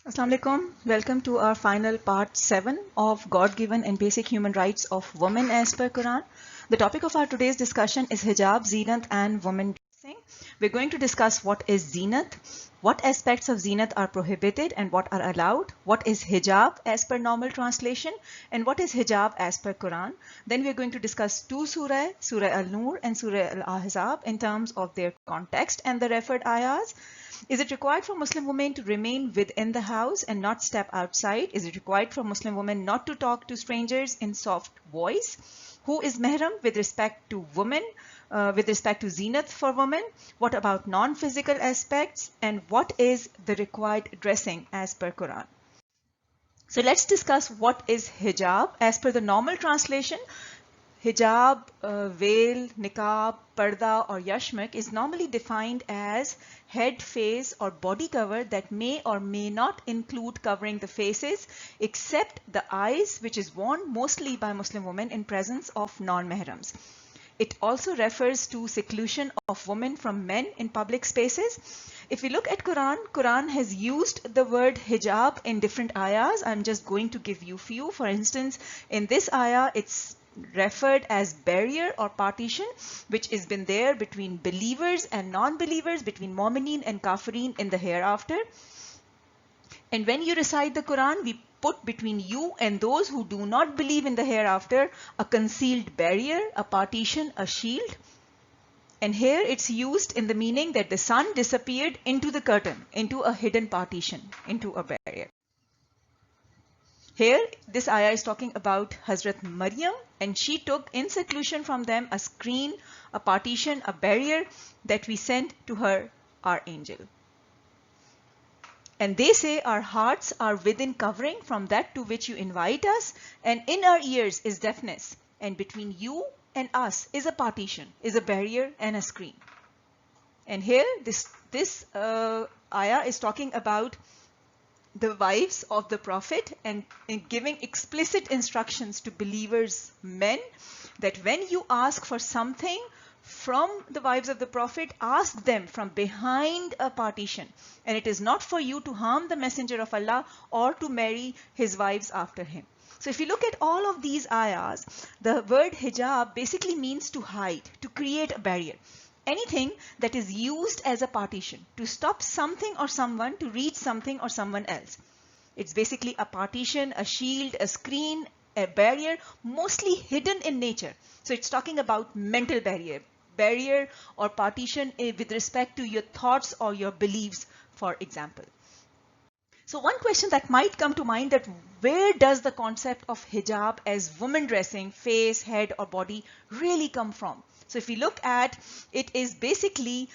Assalamu alaikum. Welcome to our final part 7 of God-given and basic human rights of women as per Quran. The topic of our today's discussion is hijab, zinat and women dressing. We're going to discuss what is zinat, what aspects of zinat are prohibited and what are allowed, what is hijab as per normal translation, and what is hijab as per Quran. Then we're going to discuss two surah, Surah Al-Nur and Surah Al-Ahzab in terms of their context and the referred ayahs. Is it required for Muslim women to remain within the house and not step outside? Is it required for Muslim women not to talk to strangers in soft voice? Who is mahram with respect to women, with respect to zinat for women? What about non-physical aspects? And what is the required dressing as per Quran? So let's discuss what is hijab. As per the normal translation, hijab, veil, niqab, parda or yashmak is normally defined as head, face or body cover that may or may not include covering the faces except the eyes, which is worn mostly by Muslim women in presence of non-mahrams. It also refers to seclusion of women from men in public spaces. If we look at Quran has used the word hijab in different ayahs. I'm just going to give you few. For instance, in this ayah, it's referred as barrier or partition, which has been there between believers and non-believers, between mu'mineen and kafirin in the hereafter. And when you recite the Quran, we put between you and those who do not believe in the hereafter a concealed barrier, a partition, a shield. And here it's used in the meaning that the sun disappeared into the curtain, into a hidden partition, into a barrier. Here, this ayah is talking about Hazrat Maryam, and she took in seclusion from them a screen, a partition, a barrier that we sent to her, our angel. And they say our hearts are within covering from that to which you invite us, and in our ears is deafness, and between you and us is a partition, is a barrier and a screen. And here, this ayah is talking about the wives of the Prophet and giving explicit instructions to believers, men, that when you ask for something from the wives of the Prophet, ask them from behind a partition. And it is not for you to harm the Messenger of Allah or to marry his wives after him. So if you look at all of these ayahs, the word hijab basically means to hide, to create a barrier. Anything that is used as a partition to stop something or someone to reach something or someone else. It's basically a partition, a shield, a screen, a barrier, mostly hidden in nature. So it's talking about mental barrier or partition with respect to your thoughts or your beliefs, for example. So one question that might come to mind, that where does the concept of hijab as woman dressing, face, head or body really come from? So if we look at it, is basically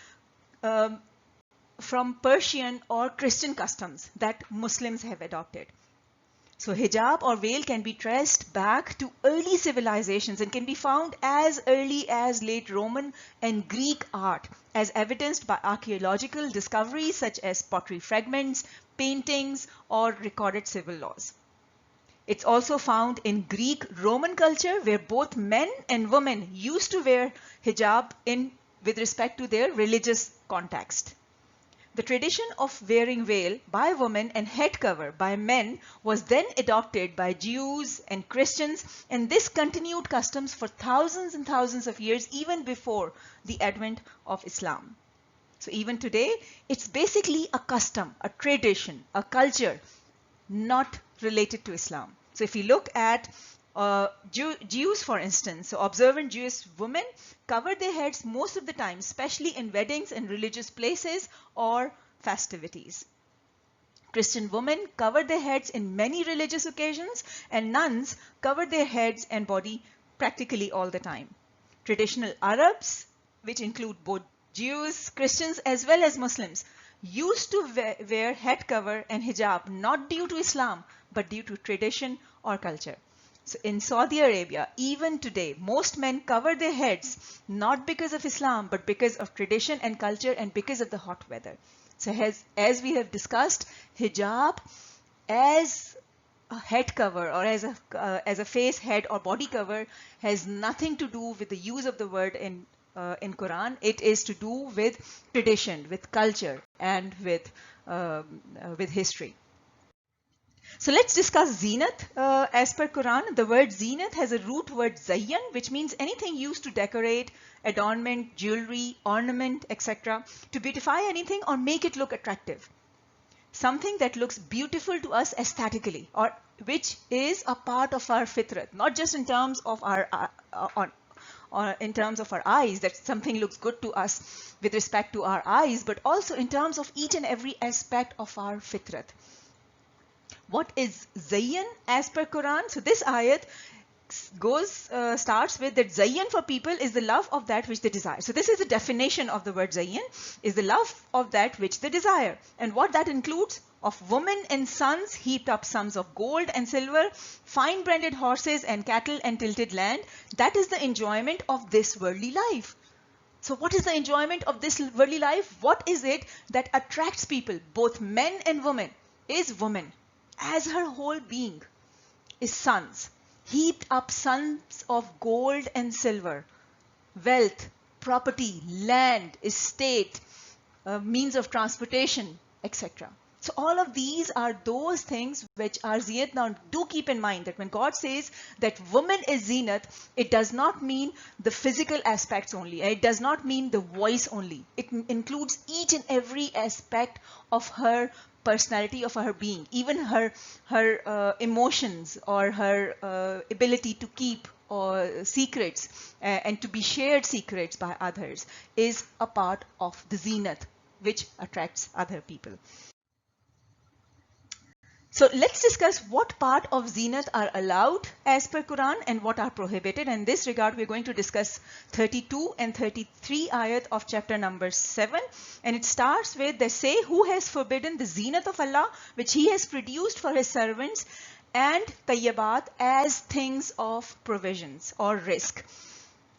from Persian or Christian customs that Muslims have adopted. So hijab or veil can be traced back to early civilizations and can be found as early as late Roman and Greek art, as evidenced by archaeological discoveries such as pottery fragments, paintings, or recorded civil laws. It's also found in Greek Roman culture, where both men and women used to wear hijab with respect to their religious context. The tradition of wearing veil by women and head cover by men was then adopted by Jews and Christians, and this continued customs for thousands and thousands of years, even before the advent of Islam. So even today, it's basically a custom, a tradition, a culture not related to Islam. So if you look at Jews, for instance, so observant Jewish women cover their heads most of the time, especially in weddings and religious places or festivities. Christian women cover their heads in many religious occasions, and nuns cover their heads and body practically all the time. Traditional Arabs, which include both Jews, Christians, as well as Muslims, used to wear head cover and hijab not due to Islam, but due to tradition or culture. So in Saudi Arabia, even today, most men cover their heads not because of Islam, but because of tradition and culture and because of the hot weather. So as we have discussed, hijab as a head cover or as a face, head or body cover has nothing to do with the use of the word in Quran. It is to do with tradition, with culture, and with history. So let's discuss zinat. As per Quran, the word zinat has a root word zayyan, which means anything used to decorate, adornment, jewelry, ornament, etc. to beautify anything or make it look attractive. Something that looks beautiful to us aesthetically, or which is a part of our fitrat, not just in terms of our or in terms of our eyes, that something looks good to us with respect to our eyes, but also in terms of each and every aspect of our fitrat. What is Zayyan as per Quran? So this ayat starts with that Zayyan for people is the love of that which they desire. So this is the definition of the word Zayyan, is the love of that which they desire. And what that includes: of women and sons heaped up sums of gold and silver, fine branded horses and cattle and tilted land. That is the enjoyment of this worldly life. So what is the enjoyment of this worldly life? What is it that attracts people, both men and women? Is woman, as her whole being, is sons, heaped up sons of gold and silver, wealth, property, land, estate, means of transportation, etc. So all of these are those things which are zinat. Now do keep in mind that when God says that woman is zinat, it does not mean the physical aspects only. It does not mean the voice only. It includes each and every aspect of her personality, of her being, even her emotions, or her ability to keep or secrets and to be shared secrets by others, is a part of the zinat which attracts other people. So let's discuss what part of zinat are allowed as per Quran and what are prohibited. In this regard, we're going to discuss 32 and 33 ayat of chapter number 7. And it starts with, they say, who has forbidden the zinat of Allah, which he has produced for his servants, and tayyibat as things of provisions or risk.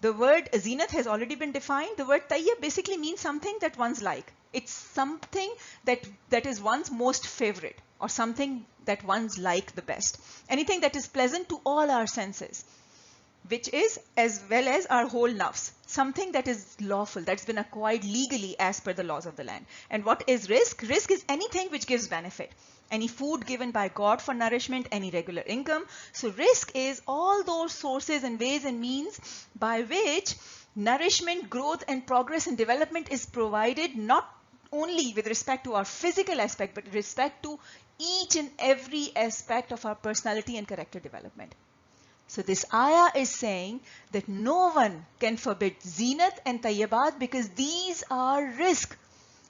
The word zinat has already been defined. The word tayyib basically means something that one's like. It's something that is one's most favorite, or something that one's like the best. Anything that is pleasant to all our senses, which is as well as our whole nafs. Something that is lawful, that's been acquired legally as per the laws of the land. And what is risk? Risk is anything which gives benefit. Any food given by God for nourishment, any regular income. So risk is all those sources and ways and means by which nourishment, growth and progress and development is provided, not only with respect to our physical aspect, but with respect to each and every aspect of our personality and character development. So this ayah is saying that no one can forbid zinat and tayyibat, because these are risk.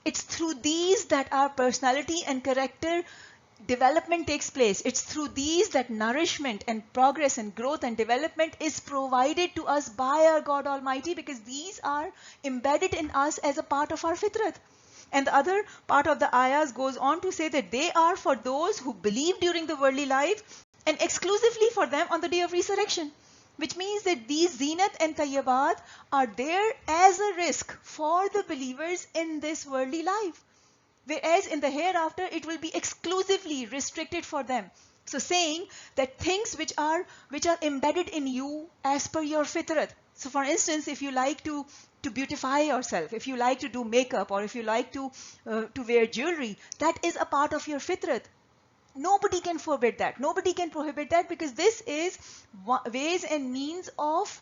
It's through these that our personality and character development takes place. It's through these that nourishment and progress and growth and development is provided to us by our God Almighty, because these are embedded in us as a part of our fitrat. And the other part of the ayahs goes on to say that they are for those who believe during the worldly life and exclusively for them on the day of resurrection. Which means that these zinat and tayyibat are there as a risk for the believers in this worldly life. Whereas in the hereafter, it will be exclusively restricted for them. So saying that things which are embedded in you as per your fitrat. So for instance, if you like to beautify yourself, if you like to do makeup, or if you like to wear jewelry, that is a part of your fitrat. Nobody can forbid that. Nobody can prohibit that, because this is ways and means of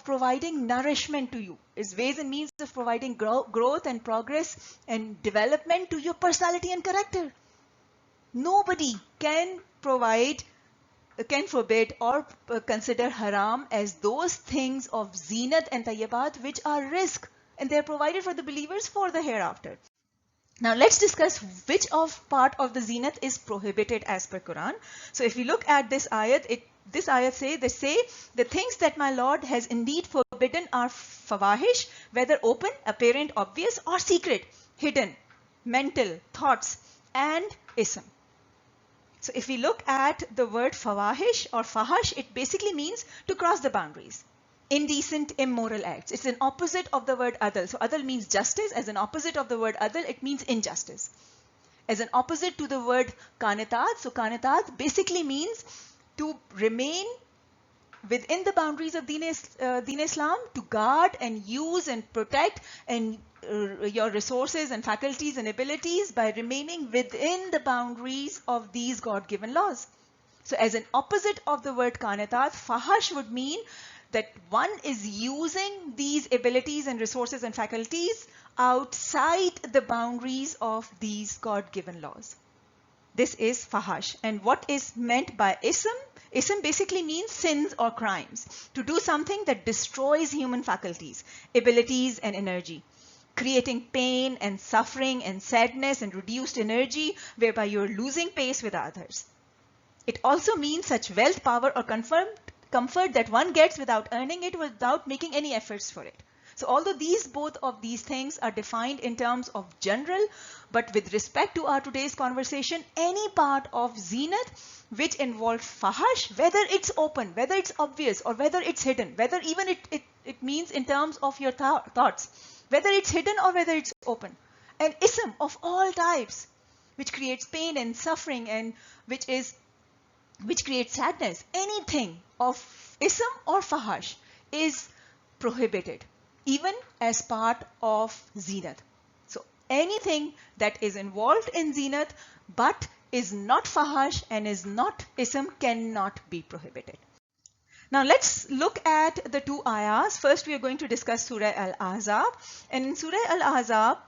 providing nourishment to you. Is ways and means of providing growth and progress and development to your personality and character. Nobody can forbid or consider haram as those things of zinat and tayyibat which are risk, and they are provided for the believers for the hereafter. Now let's discuss which part of the zinat is prohibited as per Quran. So if we look at this ayat, they say the things that my Lord has indeed forbidden are fawahish, whether open, apparent, obvious, or secret, hidden, mental, thoughts, and ism. So if we look at the word fawahish or fahash, it basically means to cross the boundaries. Indecent, immoral acts. It's an opposite of the word adl. So adl means justice. As an opposite of the word adl, it means injustice. As an opposite to the word qanitat, so qanitat basically means to remain within the boundaries of Deen Islam to guard and use and protect and your resources and faculties and abilities by remaining within the boundaries of these God-given laws. So as an opposite of the word qanatat, fahash would mean that one is using these abilities and resources and faculties outside the boundaries of these God-given laws. This is fahash. And what is meant by ism? Ism basically means sins or crimes. To do something that destroys human faculties, abilities, and energy, creating pain and suffering and sadness and reduced energy, whereby you're losing pace with others. It also means such wealth, power, or comfort that one gets without earning it, without making any efforts for it. So although both of these things are defined in terms of general, but with respect to our today's conversation, any part of zinat which involves fahash, whether it's open, whether it's obvious, or whether it's hidden, whether even it means in terms of your thoughts, whether it's hidden or whether it's open, an ism of all types, which creates pain and suffering and which creates sadness, anything of ism or fahash is prohibited, even as part of zinat. So anything that is involved in zinat but is not fahash and is not ism cannot be prohibited. Now let's look at the two ayahs. First we are going to discuss Surah Al-Ahzab. And in Surah Al-Ahzab,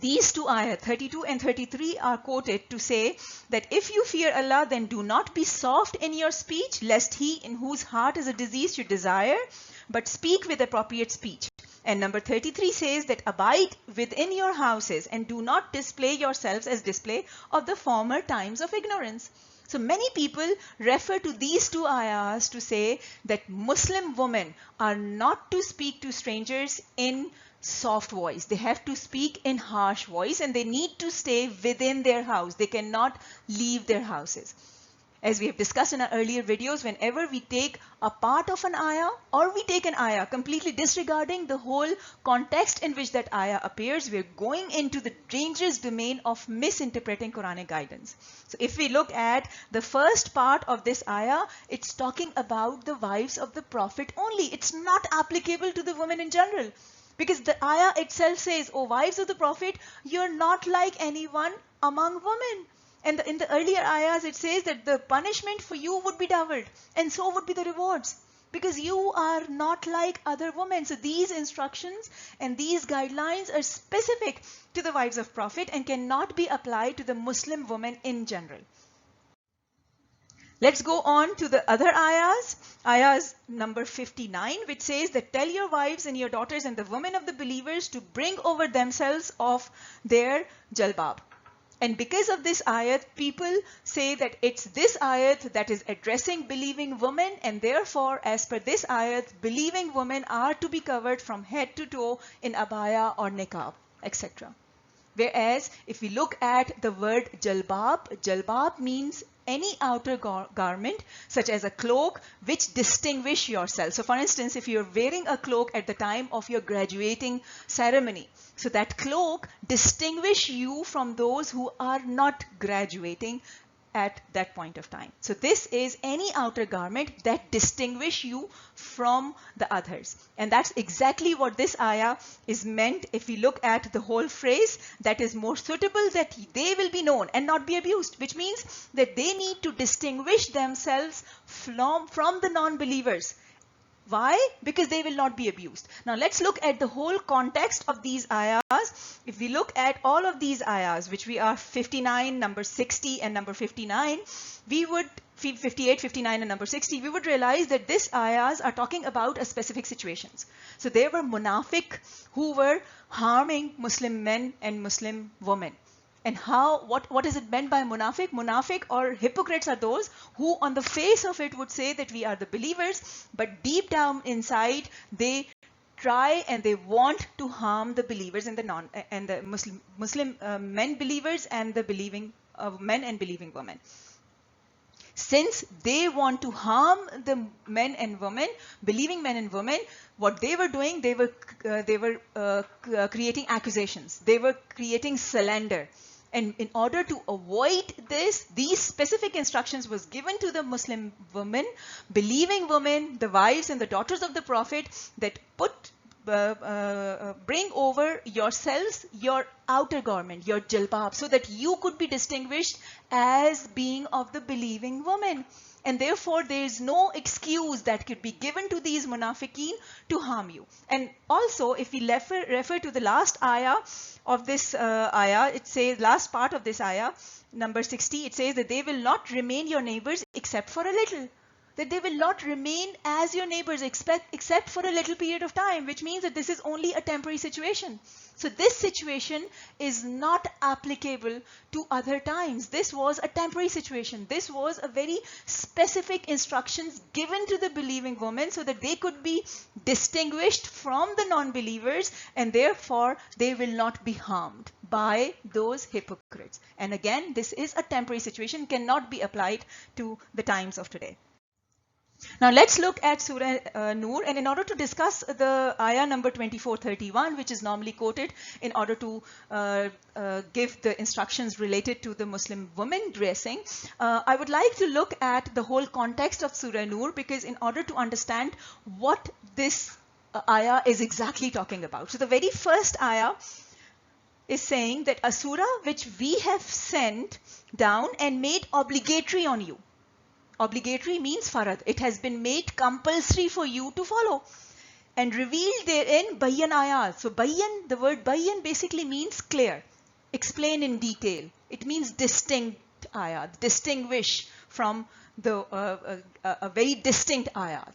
these two ayat 32 and 33 are quoted to say that if you fear Allah, then do not be soft in your speech, lest he in whose heart is a disease should desire, but speak with appropriate speech. And number 33 says that abide within your houses and do not display yourselves as display of the former times of ignorance. So many people refer to these two ayahs to say that Muslim women are not to speak to strangers in soft voice. They have to speak in harsh voice and they need to stay within their house. They cannot leave their houses. As we have discussed in our earlier videos, whenever we take a part of an ayah or we take an ayah completely disregarding the whole context in which that ayah appears, we are going into the dangerous domain of misinterpreting Quranic guidance. So if we look at the first part of this ayah, it's talking about the wives of the Prophet only. It's not applicable to the women in general. Because the ayah itself says, "O wives of the Prophet, you're not like anyone among women." And in the earlier ayahs, it says that the punishment for you would be doubled, and so would be the rewards, because you are not like other women. So these instructions and these guidelines are specific to the wives of Prophet and cannot be applied to the Muslim women in general. Let's go on to the other ayahs. Ayahs number 59, which says that tell your wives and your daughters and the women of the believers to bring over themselves of their jalbab. And because of this ayat, people say that it's this ayat that is addressing believing women, and therefore, as per this ayat, believing women are to be covered from head to toe in abaya or niqab, etc. Whereas, if we look at the word jalbab, jalbab means any outer garment, such as a cloak, which distinguish yourself. So for instance, if you're wearing a cloak at the time of your graduating ceremony, so that cloak distinguish you from those who are not graduating at that point of time. So this is any outer garment that distinguish you from the others. And that's exactly what this ayah is meant. If we look at the whole phrase, that is more suitable that they will be known and not be abused, which means that they need to distinguish themselves from the non-believers. Why? Because they will not be abused. Now let's look at the whole context of these ayahs. If we look at all of these ayahs, which we are 59, number 60 and number 59, we would 58, 59 and number 60, we would realize that these ayahs are talking about a specific situations. So there were munafiq who were harming Muslim men and Muslim women. And what is it meant by munafiq? Munafiq or hypocrites are those who on the face of it would say that we are the believers, but deep down inside they try and they want to harm the believers and the Muslim men believers and the believing men and believing women. Since they want to harm the men and women, believing men and women, what they were doing, they were creating accusations. They were creating slander. And in order to avoid this, these specific instructions was given to the Muslim women, believing women, the wives and the daughters of the Prophet, that bring over yourselves your outer garment, your jilbab, so that you could be distinguished as being of the believing woman. And therefore, there is no excuse that could be given to these munafiqeen to harm you. And also, if we refer to the last ayah of this ayah, it says, last part of this ayah, number 60, it says that they will not remain your neighbors except for a little. That they will not remain as your neighbors except for a little period of time, which means that this is only a temporary situation. So this situation is not applicable to other times. This was a temporary situation. This was a very specific instructions given to the believing women so that they could be distinguished from the non-believers, and therefore they will not be harmed by those hypocrites. And again, this is a temporary situation, cannot be applied to the times of today. Now let's look at Surah Nur, and in order to discuss the ayah number 2431, which is normally quoted in order to give the instructions related to the Muslim women dressing, I would like to look at the whole context of Surah Nur, because in order to understand what this ayah is exactly talking about. So the very first ayah is saying that a surah which we have sent down and made obligatory on you. Obligatory means farad. It has been made compulsory for you to follow. And revealed therein bayyan ayat. So bayyan, the word bayyan basically means clear, explain in detail. It means distinct ayat, distinguish from the a very distinct ayat,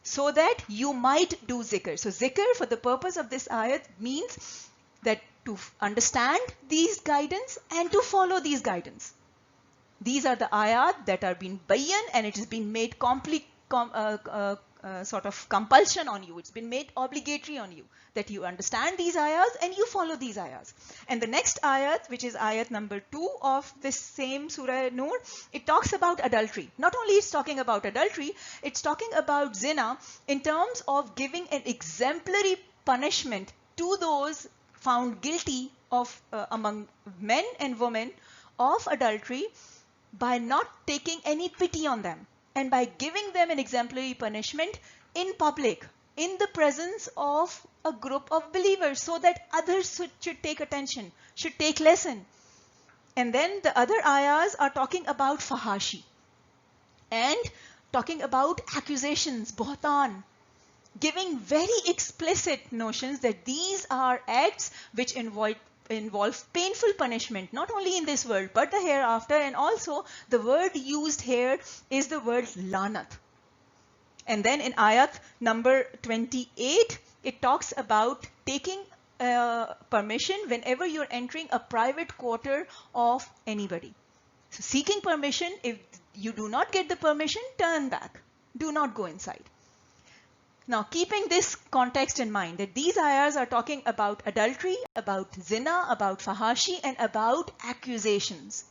so that you might do zikr. So zikr for the purpose of this ayat means that to understand these guidance and to follow these guidance. These are the ayat that are being bayyan, and it has been made sort of compulsion on you. It's been made obligatory on you that you understand these ayats and you follow these ayats. And the next ayat, which is ayat number 2 of this same Surah Nur, it talks about adultery. Not only it's talking about adultery, it's talking about zina in terms of giving an exemplary punishment to those found guilty of among men and women of adultery, by not taking any pity on them and by giving them an exemplary punishment in public, in the presence of a group of believers, so that others should take attention, should take lesson. And then the other ayahs are talking about fahashi and talking about accusations, buhtan, giving very explicit notions that these are acts which involve painful punishment, not only in this world but the hereafter. And also the word used here is the word lanat. And then in ayat number 28, it talks about taking permission whenever you're entering a private quarter of anybody. So seeking permission, if you do not get the permission, turn back, do not go inside. Now, keeping this context in mind, that these ayahs are talking about adultery, about zina, about fahashi, and about accusations.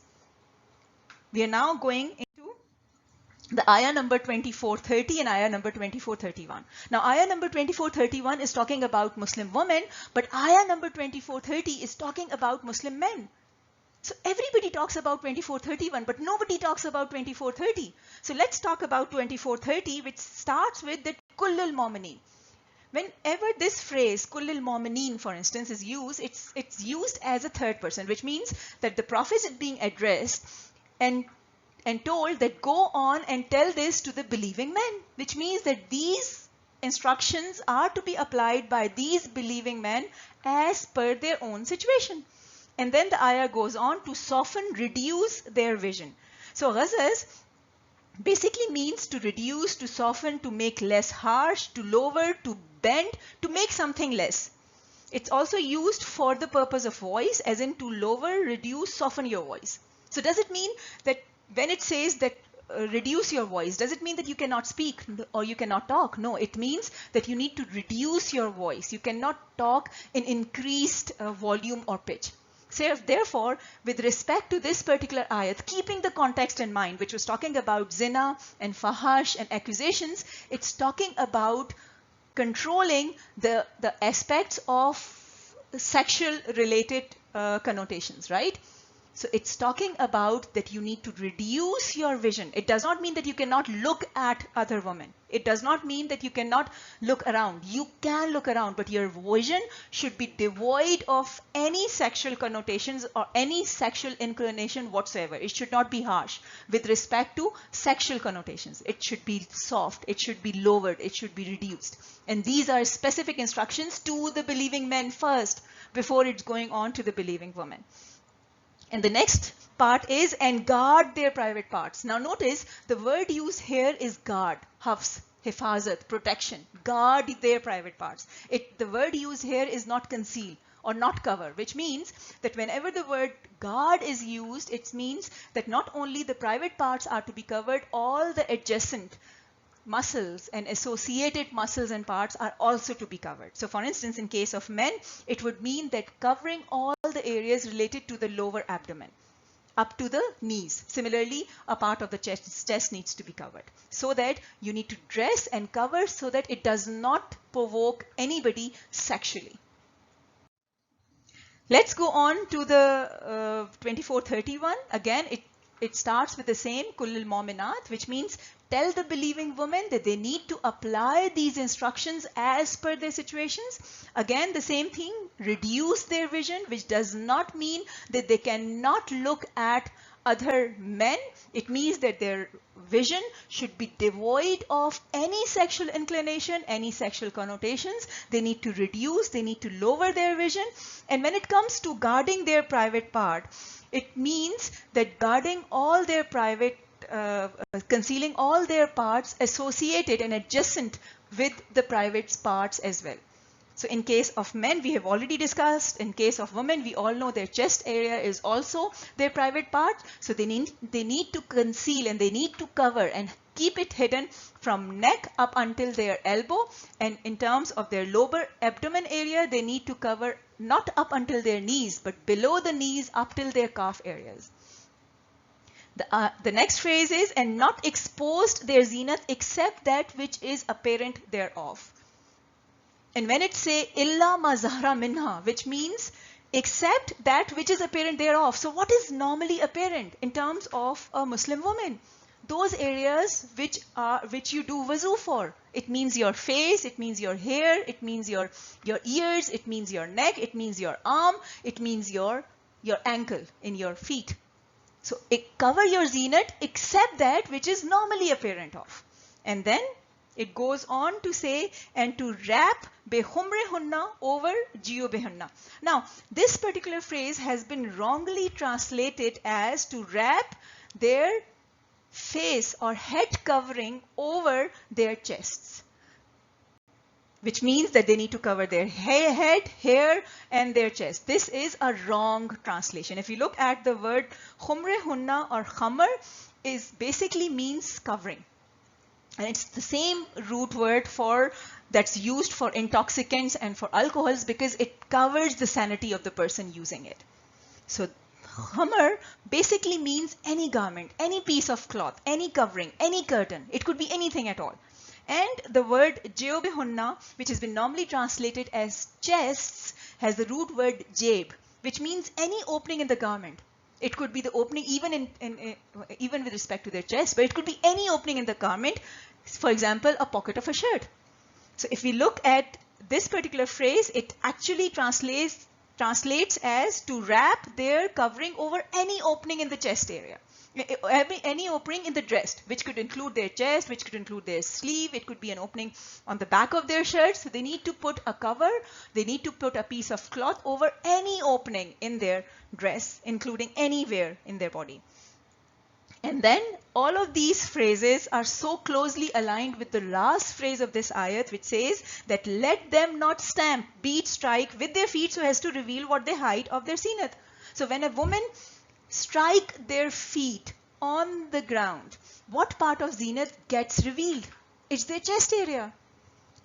We are now going into the ayah number 2430 and ayah number 2431. Now, ayah number 2431 is talking about Muslim women, but ayah number 2430 is talking about Muslim men. So everybody talks about 2431, but nobody talks about 2430. So let's talk about 2430, which starts with the kullul mu'minin. Whenever this phrase kullul mu'minin, for instance, is used, it's used as a third person, which means that the Prophet is being addressed and told that go on and tell this to the believing men, which means that these instructions are to be applied by these believing men as per their own situation. And then the ayah goes on to soften, reduce their vision. So ghazas basically means to reduce, to soften, to make less harsh, to lower, to bend, to make something less. It's also used for the purpose of voice, as in to lower, reduce, soften your voice. So does it mean that when it says that reduce your voice, does it mean that you cannot speak or you cannot talk? No, it means that you need to reduce your voice. You cannot talk in increased volume or pitch. So therefore, with respect to this particular ayat, keeping the context in mind, which was talking about zina and fahash and accusations, it's talking about controlling the aspects of sexual related connotations, right? So it's talking about that you need to reduce your vision. It does not mean that you cannot look at other women. It does not mean that you cannot look around. You can look around, but your vision should be devoid of any sexual connotations or any sexual inclination whatsoever. It should not be harsh with respect to sexual connotations. It should be soft. It should be lowered. It should be reduced. And these are specific instructions to the believing men first before it's going on to the believing women. And the next part is, and guard their private parts. Now notice the word used here is guard, hafs, hifazat, protection. Guard their private parts. The word used here is not conceal or not cover, which means that whenever the word guard is used, it means that not only the private parts are to be covered, all the adjacent muscles and associated muscles and parts are also to be covered. So for instance, in case of men, it would mean that covering all the areas related to the lower abdomen up to the knees. Similarly, a part of the chest needs to be covered, so that you need to dress and cover so that it does not provoke anybody sexually. Let's go on to the 2431. Again, it starts with the same kullil mu'minat, which means tell the believing women that they need to apply these instructions as per their situations. Again, the same thing, reduce their vision, which does not mean that they cannot look at other men. It means that their vision should be devoid of any sexual inclination, any sexual connotations. They need to reduce, they need to lower their vision. And when it comes to guarding their private part, it means that guarding all their private, concealing all their parts associated and adjacent with the private parts as well. So in case of men, we have already discussed. In case of women, we all know their chest area is also their private part. So they need to conceal and they need to cover and keep it hidden from neck up until their elbow. And in terms of their lower abdomen area, they need to cover not up until their knees, but below the knees up till their calf areas. The next phrase is, and not exposed their zenith except that which is apparent thereof. And when it say illa ma zahra minha, which means except that which is apparent thereof. So what is normally apparent in terms of a Muslim woman? Those areas which you do wuzu for. It means your face, it means your hair, it means your ears, it means your neck, it means your arm, it means your ankle in your feet. So cover your zenith except that which is normally apparent of. And then it goes on to say, and to wrap behumrehunna over jiyubehunna. Now, this particular phrase has been wrongly translated as to wrap their face or head covering over their chests, which means that they need to cover their head, hair, and their chest. This is a wrong translation. If you look at the word khumrehunna or khamar, is basically means covering. And it's the same root word that's used for intoxicants and for alcohols, because it covers the sanity of the person using it. So khamar basically means any garment, any piece of cloth, any covering, any curtain. It could be anything at all. And the word jiyubehunna, which has been normally translated as chests, has the root word jayb, which means any opening in the garment. It could be the opening even with respect to their chest, but it could be any opening in the garment. For example, a pocket of a shirt. So if we look at this particular phrase, it actually translates as to wrap their covering over any opening in the chest area. Any opening in the dress, which could include their chest, which could include their sleeve. It could be an opening on the back of their shirt. So they need to put a cover. They need to put a piece of cloth over any opening in their dress, including anywhere in their body. And then all of these phrases are so closely aligned with the last phrase of this ayat, which says that let them not stamp, beat, strike with their feet so as to reveal what they hide of their zenith. So when a woman strike their feet on the ground, what part of zenith gets revealed? It's their chest area.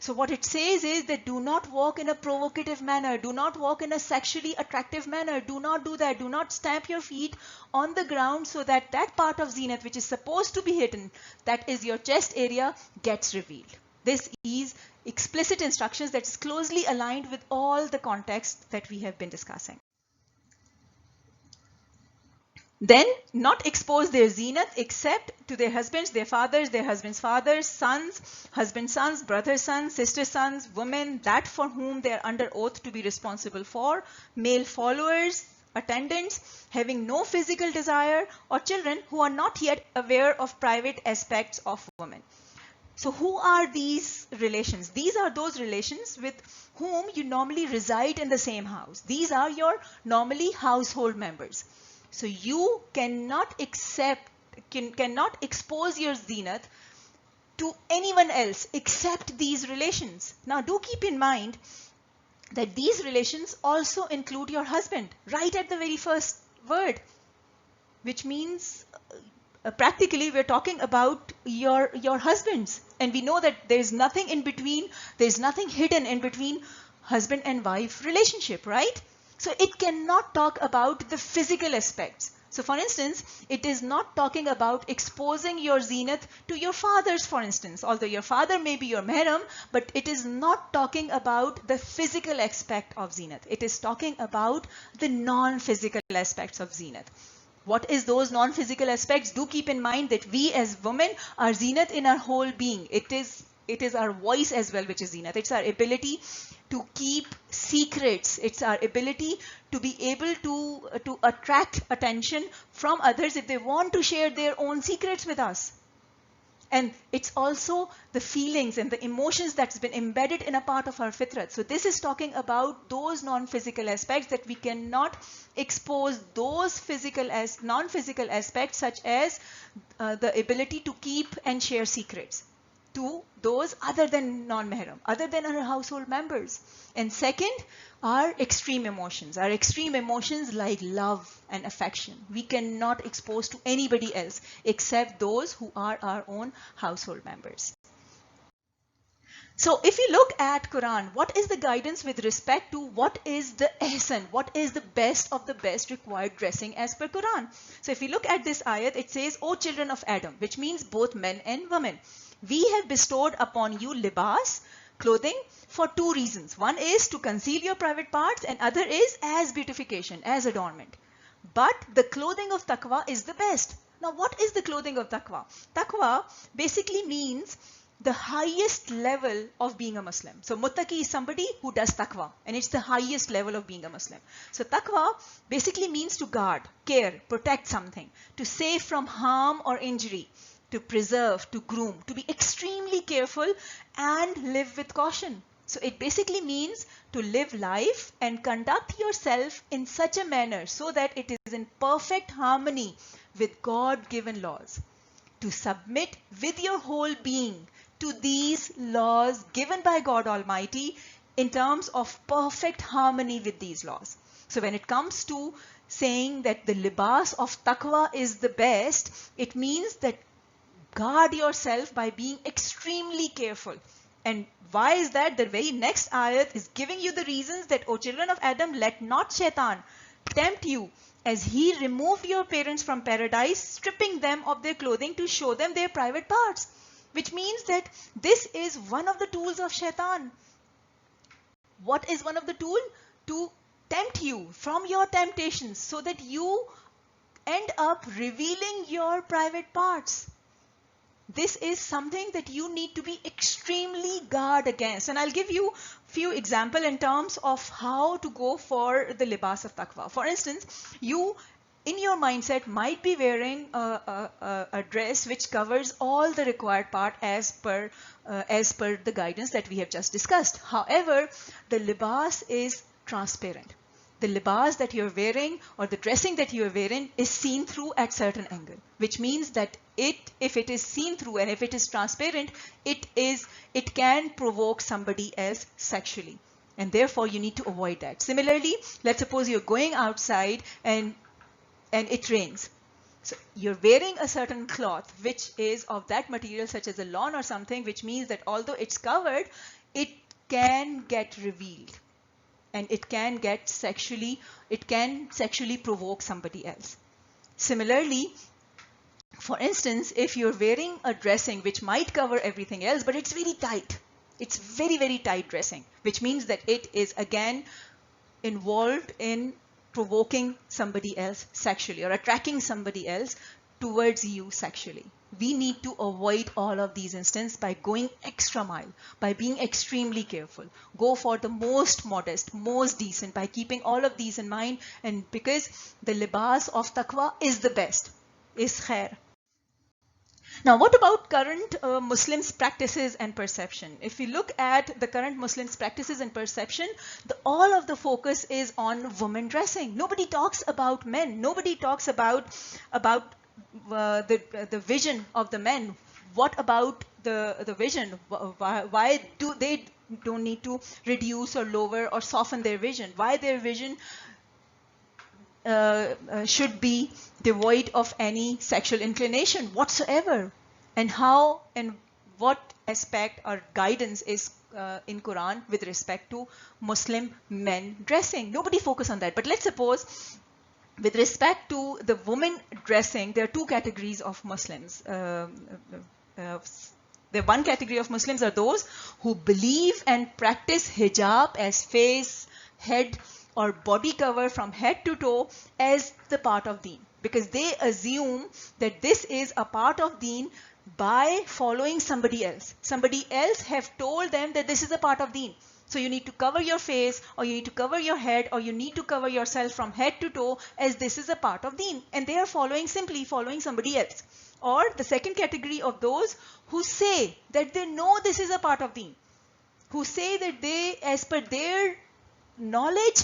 So what it says is that do not walk in a provocative manner. Do not walk in a sexually attractive manner. Do not do that. Do not stamp your feet on the ground so that that part of zenith which is supposed to be hidden, that is your chest area, gets revealed. This is explicit instructions that is closely aligned with all the context that we have been discussing. Then not expose their zenith except to their husbands, their fathers, their husbands' fathers, sons, husband's sons, brother's sons, sister's sons, women, that for whom they are under oath to be responsible for, male followers, attendants, having no physical desire, or children who are not yet aware of private aspects of women. So who are these relations? These are those relations with whom you normally reside in the same house. These are your normally household members. So you cannot cannot expose your zenith to anyone else except these relations. Now do keep in mind that these relations also include your husband right at the very first word, which means practically we're talking about your husbands, and we know that there's nothing in between, there's nothing hidden in between husband and wife relationship, right? So it cannot talk about the physical aspects. So for instance, it is not talking about exposing your zenith to your fathers, for instance, although your father may be your mahram, but it is not talking about the physical aspect of zenith. It is talking about the non-physical aspects of zenith. What is those non-physical aspects? Do keep in mind that we as women are zenith in our whole being. It is our voice as well which is zenith. It's our ability to keep secrets. It's our ability to be able to attract attention from others if they want to share their own secrets with us. And it's also the feelings and the emotions that's been embedded in a part of our fitrat. So this is talking about those non-physical aspects that we cannot expose those non-physical aspects, such as the ability to keep and share secrets to those other than non-mahram, other than our household members. And second, our extreme emotions like love and affection, we cannot expose to anybody else except those who are our own household members. So if you look at Quran, what is the guidance with respect to what is the ihsan, what is the best of the best required dressing as per Quran? So if you look at this ayat, it says, O children of Adam, which means both men and women, we have bestowed upon you libas, clothing, for two reasons. One is to conceal your private parts, and other is as beautification, as adornment. But the clothing of taqwa is the best. Now what is the clothing of taqwa? Taqwa basically means the highest level of being a Muslim. So muttaqi is somebody who does taqwa, and it's the highest level of being a Muslim. So taqwa basically means to guard, care, protect something, to save from harm or injury, to preserve, to groom, to be extremely careful and live with caution. So it basically means to live life and conduct yourself in such a manner so that it is in perfect harmony with God-given laws. To submit with your whole being to these laws given by God Almighty in terms of perfect harmony with these laws. So when it comes to saying that the libas of taqwa is the best, it means that guard yourself by being extremely careful. And why is that? The very next ayat is giving you the reasons that, O children of Adam, let not shaitan tempt you as he removed your parents from paradise, stripping them of their clothing to show them their private parts. Which means that this is one of the tools of shaitan. What is one of the tools? To tempt you from your temptations so that you end up revealing your private parts. This is something that you need to be extremely guard against. And I'll give you a few examples in terms of how to go for the libas of taqwa. For instance, you in your mindset might be wearing a dress which covers all the required part as per the guidance that we have just discussed. However, the libas is transparent. The libas that you're wearing or the dressing that you're wearing is seen through at certain angle, which means that if it is seen through and if it is transparent, it can provoke somebody else sexually, and therefore you need to avoid that. Similarly, let's suppose you're going outside and it rains. So you're wearing a certain cloth which is of that material, such as a lawn or something, which means that although it's covered, it can get revealed. And it can sexually provoke somebody else. Similarly, for instance, if you're wearing a dressing which might cover everything else, but it's very tight, it's very, very tight dressing, which means that it is again involved in provoking somebody else sexually or attracting somebody else towards you sexually. We need to avoid all of these instances by going extra mile, by being extremely careful. Go for the most modest, most decent, by keeping all of these in mind, and because the libas of taqwa is the best, is khair. Now, what about current Muslims' practices and perception? If we look at the current Muslims' practices and perception, all of the focus is on women dressing. Nobody talks about men. Nobody talks about the vision of the men. What about the vision? Why do they don't need to reduce or lower or soften their vision? Why their vision should be devoid of any sexual inclination whatsoever? And how and what aspect or guidance is in Quran with respect to Muslim men dressing? Nobody focus on that. But let's suppose with respect to the women dressing, there are two categories of Muslims. The one category of Muslims are those who believe and practice hijab as face, head, or body cover from head to toe as the part of deen, because they assume that this is a part of deen by following somebody else. Somebody else have told them that this is a part of deen. So you need to cover your face, or you need to cover your head, or you need to cover yourself from head to toe as this is a part of deen. And they are simply following somebody else. Or the second category of those who say that they know this is a part of deen, who say that they, as per their knowledge,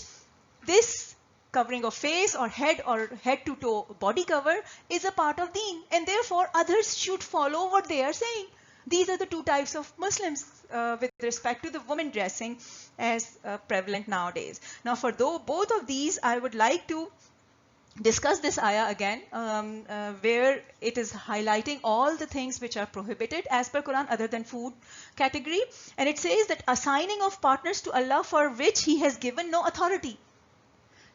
this covering of face or head to toe body cover is a part of deen, and therefore others should follow what they are saying. These are the two types of Muslims with respect to the women dressing as prevalent nowadays. Now, for both of these, I would like to discuss this ayah again, where it is highlighting all the things which are prohibited as per Quran other than food category. And it says that assigning of partners to Allah for which He has given no authority.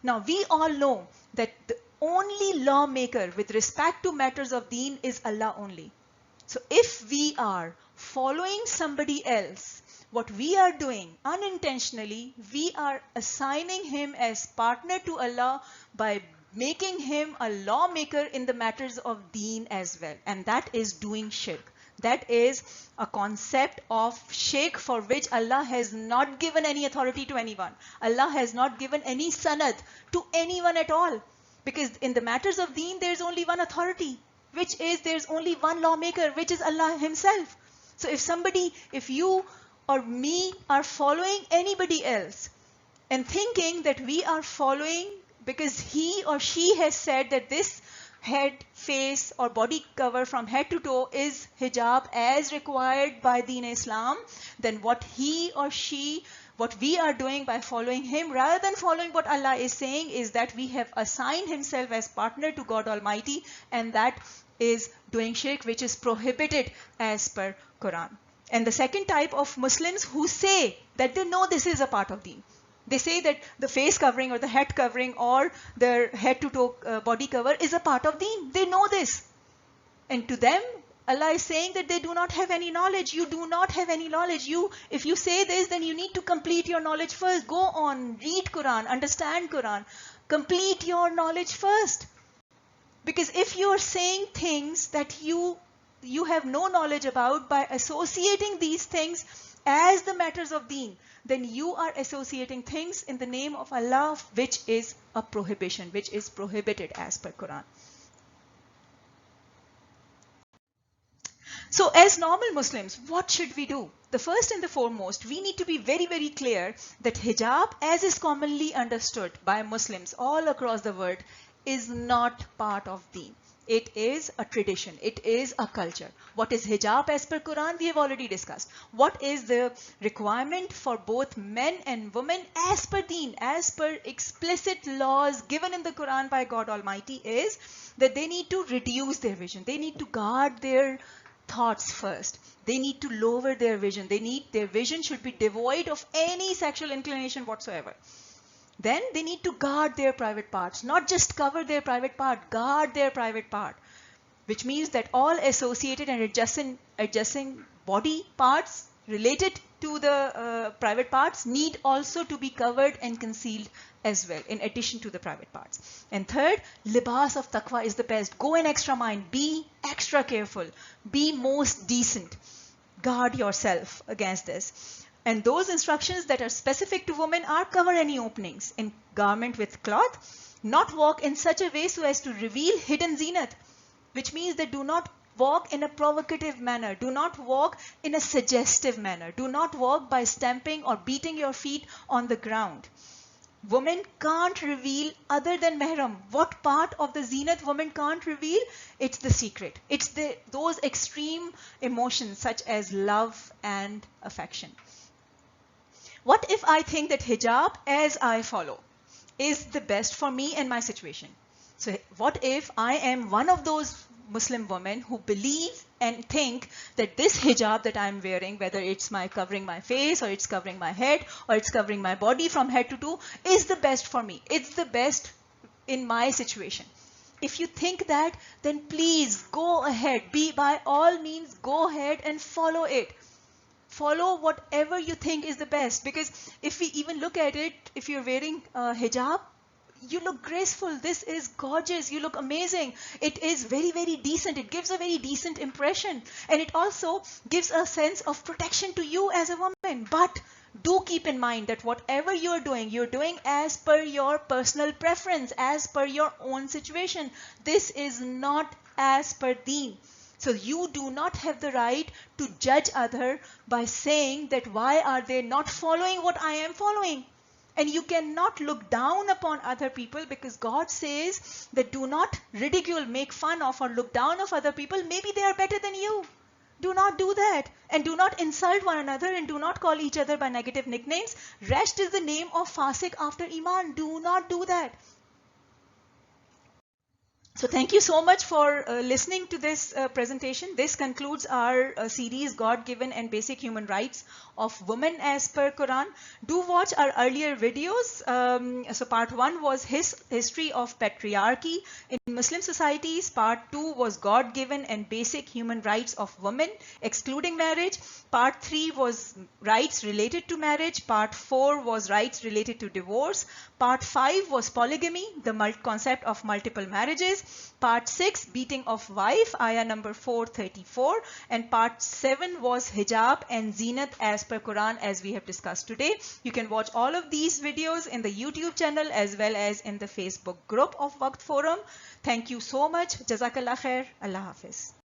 Now, we all know that the only lawmaker with respect to matters of deen is Allah only. So if we are following somebody else, what we are doing unintentionally, we are assigning him as partner to Allah by making him a lawmaker in the matters of deen as well. And that is doing shirk. That is a concept of shirk for which Allah has not given any authority to anyone. Allah has not given any sanad to anyone at all. Because in the matters of deen, there's only one authority, which is there's only one lawmaker, which is Allah Himself. So if you or me are following anybody else and thinking that we are following because he or she has said that this head, face, or body cover from head to toe is hijab as required by Deen Islam, then what we are doing by following him rather than following what Allah is saying is that we have assigned himself as partner to God Almighty, and that is doing shirk, which is prohibited as per Quran. And the second type of Muslims who say that they know this is a part of deen. They say that the face covering or the head covering or the head to toe body cover is a part of deen. They know this. And to them, Allah is saying that they do not have any knowledge. You do not have any knowledge. If you say this, then you need to complete your knowledge first. Go on, read Quran, understand Quran. Complete your knowledge first. Because if you are saying things that you have no knowledge about by associating these things as the matters of deen, then you are associating things in the name of Allah, which is a prohibition, which is prohibited as per Quran. So as normal Muslims, what should we do? The first and the foremost, we need to be very, very clear that hijab, as is commonly understood by Muslims all across the world, is not part of deen. It is a tradition. It is a culture. What is hijab as per Quran? We have already discussed. What is the requirement for both men and women as per deen, as per explicit laws given in the Quran by God Almighty, is that they need to reduce their vision. They need to guard their thoughts first. They need to lower their vision. Their vision should be devoid of any sexual inclination whatsoever. Then they need to guard their private parts, not just cover their private part, guard their private part, which means that all associated and adjacent body parts related to the private parts need also to be covered and concealed as well, in addition to the private parts. And third, libas of taqwa is the best. Go an extra mile, be extra careful, be most decent, guard yourself against this. And those instructions that are specific to women are cover any openings in garment with cloth, not walk in such a way so as to reveal hidden zinat, which means that do not walk in a provocative manner, do not walk in a suggestive manner, do not walk by stamping or beating your feet on the ground. Women can't reveal other than mahram. What part of the zenith women can't reveal? It's the secret. It's those extreme emotions such as love and affection. What if I think that hijab, as I follow, is the best for me and my situation? So what if I am one of those Muslim women who believe and think that this hijab that I'm wearing, whether it's covering my face or it's covering my head or it's covering my body from head to toe, is the best for me. It's the best in my situation. If you think that, then please go ahead. By all means, go ahead and follow it. Follow whatever you think is the best, because if we even look at it, if you're wearing hijab, you look graceful, this is gorgeous, you look amazing, it is very, very decent, it gives a very decent impression, and it also gives a sense of protection to you as a woman. But do keep in mind that whatever you're doing as per your personal preference, as per your own situation. This is not as per deen. So you do not have the right to judge other by saying that why are they not following what I am following. And you cannot look down upon other people, because God says that do not ridicule, make fun of, or look down of other people. Maybe they are better than you. Do not do that. And do not insult one another, and do not call each other by negative nicknames. Resht is the name of Fasik after Iman. Do not do that. So thank you so much for listening to this presentation. This concludes our series, God-Given and Basic Human Rights of Women as per Quran. Do watch our earlier videos. So part 1 was history of patriarchy in Muslim societies. Part 2 was God-Given and Basic Human Rights of Women, excluding marriage. Part 3 was rights related to marriage. Part 4 was rights related to divorce. Part 5 was polygamy, the concept of multiple marriages. Part 6, beating of wife, ayah number 434. And part 7 was hijab and zinat as per Quran, as we have discussed today. You can watch all of these videos in the YouTube channel as well as in the Facebook group of Waqt Forum. Thank you so much. Jazakallah khair. Allah Hafiz.